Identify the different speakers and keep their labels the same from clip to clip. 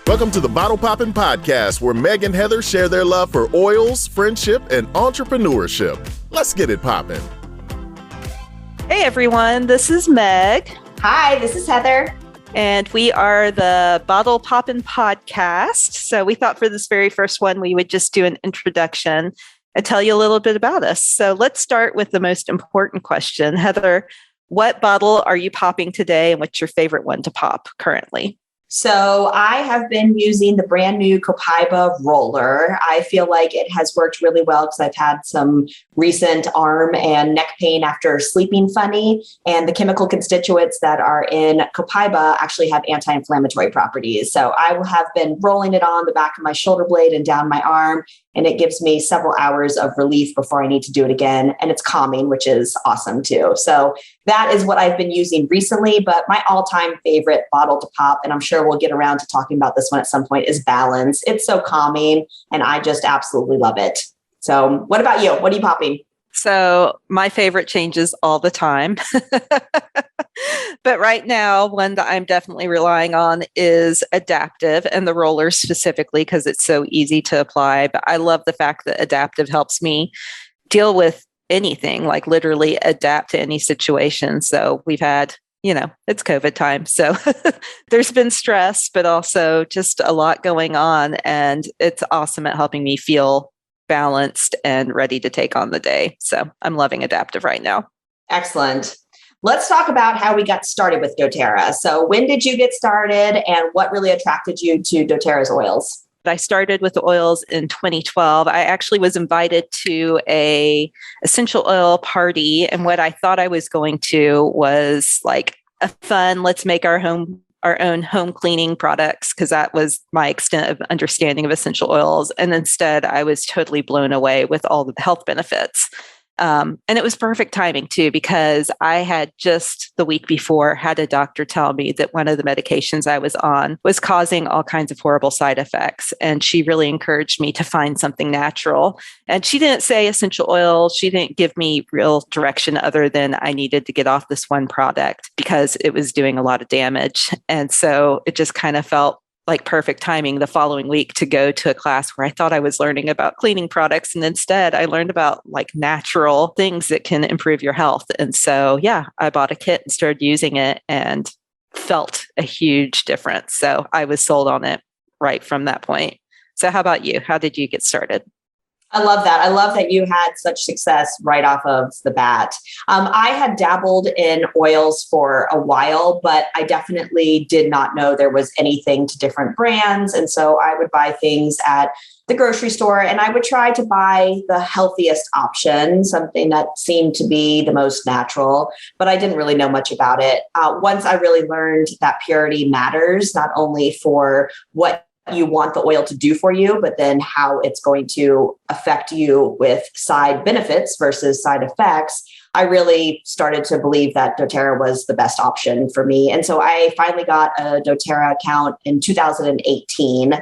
Speaker 1: Welcome to the Bottle Poppin' Podcast, where Meg and Heather share their love for oils, friendship, and entrepreneurship. Let's get it poppin'.
Speaker 2: Hey everyone, this is Meg.
Speaker 3: Hi, this is Heather.
Speaker 2: And we are the Bottle Poppin' Podcast. So we thought for this very first one, we would just do an introduction and tell you a little bit about us. So let's start with the most important question. Heather, what bottle are you popping today and what's your favorite one to pop currently?
Speaker 3: So I have been using the brand new Copaiba roller. I feel like it has worked really well because I've had some recent arm and neck pain after sleeping funny. And the chemical constituents that are in Copaiba actually have anti-inflammatory properties. So I have been rolling it on the back of my shoulder blade and down my arm. And it gives me several hours of relief before I need to do it again. And it's calming, which is awesome too. So that is what I've been using recently. But my all-time favorite bottle to pop, and I'm sure we'll get around to talking about this one at some point, is Balance. It's so calming and I just absolutely love it. So what about you? What are you popping?
Speaker 2: So my favorite changes all the time. But right now, one that I'm definitely relying on is Adaptive, and the roller specifically because it's so easy to apply. But I love the fact that Adaptive helps me deal with anything, like literally adapt to any situation. So we've had, it's COVID time. So there's been stress, but also just a lot going on. And it's awesome at helping me feel balanced and ready to take on the day. So I'm loving Adaptive right now.
Speaker 3: Excellent. Let's talk about how we got started with doTERRA. So when did you get started and what really attracted you to doTERRA's oils?
Speaker 2: I started with the oils in 2012. I actually was invited to a essential oil party. And what I thought I was going to was like a fun, let's make our own home cleaning products, because that was my extent of understanding of essential oils. And instead, I was totally blown away with all the health benefits. And it was perfect timing too, because I had just the week before had a doctor tell me that one of the medications I was on was causing all kinds of horrible side effects. And she really encouraged me to find something natural. And she didn't say essential oil. She didn't give me real direction other than I needed to get off this one product because it was doing a lot of damage. And so it just kind of felt like perfect timing the following week to go to a class where I thought I was learning about cleaning products. And instead I learned about like natural things that can improve your health. And so, I bought a kit and started using it and felt a huge difference. So I was sold on it right from that point. So how about you? How did you get started?
Speaker 3: I love that. I love that you had such success right off of the bat. I had dabbled in oils for a while, but I definitely did not know there was anything to different brands. And so I would buy things at the grocery store and I would try to buy the healthiest option, something that seemed to be the most natural, but I didn't really know much about it. Once I really learned that purity matters, not only for what you want the oil to do for you, but then how it's going to affect you with side benefits versus side effects, I really started to believe that doTERRA was the best option for me. And so I finally got a doTERRA account in 2018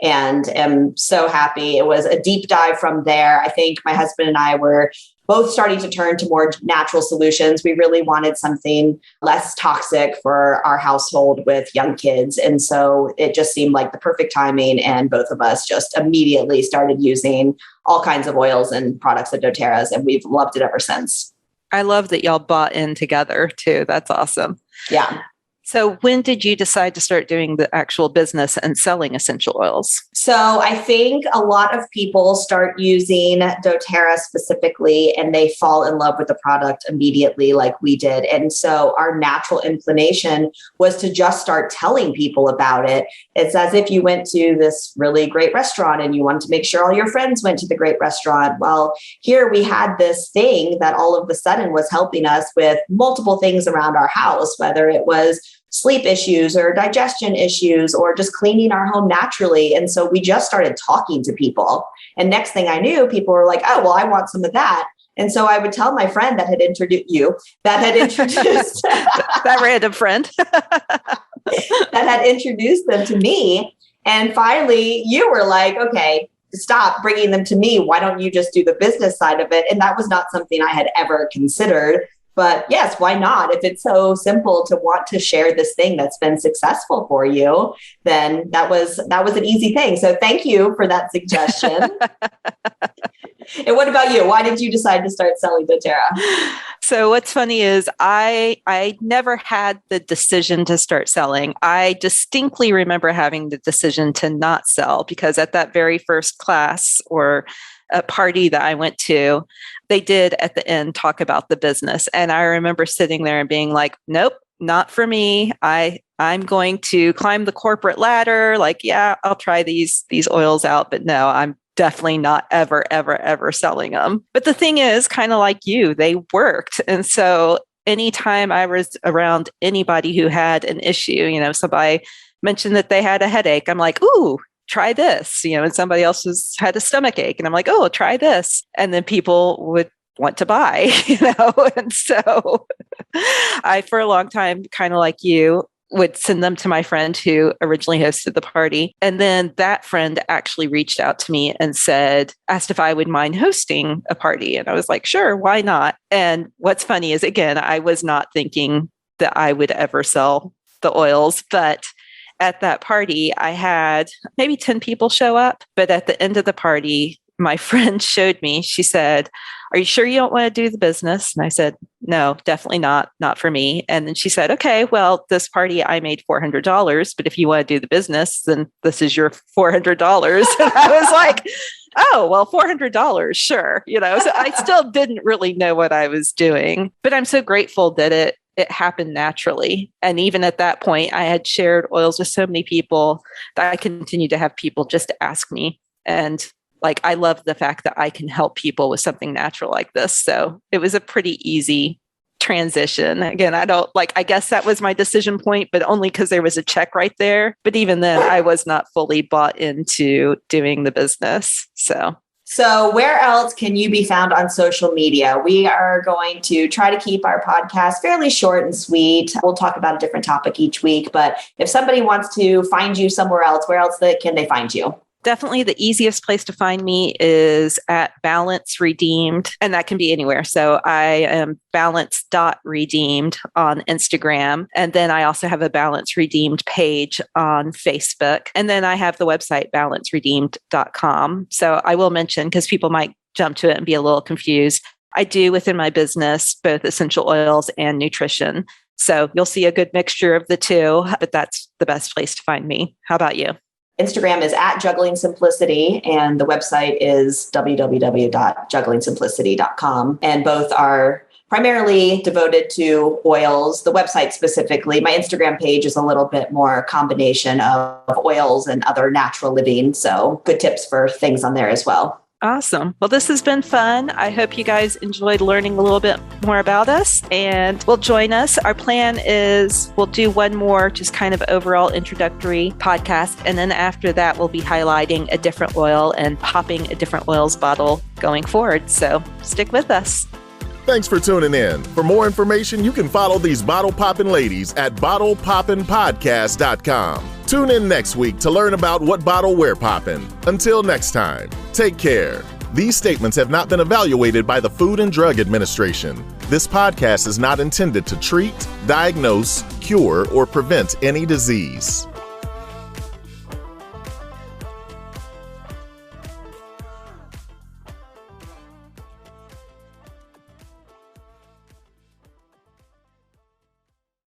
Speaker 3: and am so happy. It was a deep dive from there. I think my husband and I were both starting to turn to more natural solutions. We really wanted something less toxic for our household with young kids. And so it just seemed like the perfect timing. And both of us just immediately started using all kinds of oils and products at doTERRA's. And we've loved it ever since.
Speaker 2: I love that y'all bought in together too. That's awesome.
Speaker 3: Yeah.
Speaker 2: So when did you decide to start doing the actual business and selling essential oils?
Speaker 3: So I think a lot of people start using doTERRA specifically and they fall in love with the product immediately like we did. And so our natural inclination was to just start telling people about it. It's as if you went to this really great restaurant and you wanted to make sure all your friends went to the great restaurant. Well, here we had this thing that all of a sudden was helping us with multiple things around our house, whether it was sleep issues or digestion issues or just cleaning our home naturally. And so we just started talking to people. And next thing I knew, people were like, oh, well, I want some of that. And so I would tell my friend that had introduced
Speaker 2: that random friend
Speaker 3: that had introduced them to me. And finally, you were like, okay, stop bringing them to me. Why don't you just do the business side of it? And that was not something I had ever considered. But yes, why not? If it's so simple to want to share this thing that's been successful for you, then that was an easy thing. So thank you for that suggestion. And what about you? Why did you decide to start selling doTERRA?
Speaker 2: So what's funny is I never had the decision to start selling. I distinctly remember having the decision to not sell, because at that very first class or a party that I went to, they did at the end talk about the business. And I remember sitting there and being like, nope, not for me. I'm going to climb the corporate ladder. Like, yeah, I'll try these oils out, but no, I'm definitely not ever, ever, ever selling them. But the thing is, kind of like you, they worked. And so anytime I was around anybody who had an issue, somebody mentioned that they had a headache, I'm like, ooh, try this, and somebody else had a stomach ache. And I'm like, oh, try this. And then people would want to buy, And so I, for a long time, kind of like you, would send them to my friend who originally hosted the party. And then that friend actually reached out to me and asked if I would mind hosting a party. And I was like, sure, why not? And what's funny is, again, I was not thinking that I would ever sell the oils, but at that party, I had maybe 10 people show up. But at the end of the party, my friend showed me, she said, are you sure you don't want to do the business? And I said, no, definitely not for me. And then she said, okay, well, this party, I made $400, but if you want to do the business, then this is your $400. And I was like, oh, well, $400, sure. So I still didn't really know what I was doing, but I'm so grateful that it happened naturally. And even at that point, I had shared oils with so many people that I continued to have people just ask me. And I love the fact that I can help people with something natural like this. So it was a pretty easy transition. Again, I guess that was my decision point, but only because there was a check right there. But even then, I was not fully bought into doing the business. So
Speaker 3: where else can you be found on social media? We are going to try to keep our podcast fairly short and sweet. We'll talk about a different topic each week, but if somebody wants to find you somewhere else, where else can they find you?
Speaker 2: Definitely the easiest place to find me is at Balance Redeemed, and that can be anywhere. So I am balance.redeemed on Instagram. And then I also have a Balance Redeemed page on Facebook. And then I have the website balanceredeemed.com. So I will mention, because people might jump to it and be a little confused, I do within my business both essential oils and nutrition. So you'll see a good mixture of the two, but that's the best place to find me. How about you?
Speaker 3: Instagram is at Juggling Simplicity, and the website is www.jugglingsimplicity.com. And both are primarily devoted to oils. The website specifically, my Instagram page is a little bit more combination of oils and other natural living. So good tips for things on there as well.
Speaker 2: Awesome. Well, this has been fun. I hope you guys enjoyed learning a little bit more about us and will join us. Our plan is we'll do one more just kind of overall introductory podcast. And then after that, we'll be highlighting a different oil and popping a different oils bottle going forward. So stick with us.
Speaker 1: Thanks for tuning in. For more information, you can follow these bottle poppin' ladies at bottlepoppinpodcast.com. Tune in next week to learn about what bottle we're poppin'. Until next time, take care. These statements have not been evaluated by the Food and Drug Administration. This podcast is not intended to treat, diagnose, cure, or prevent any disease.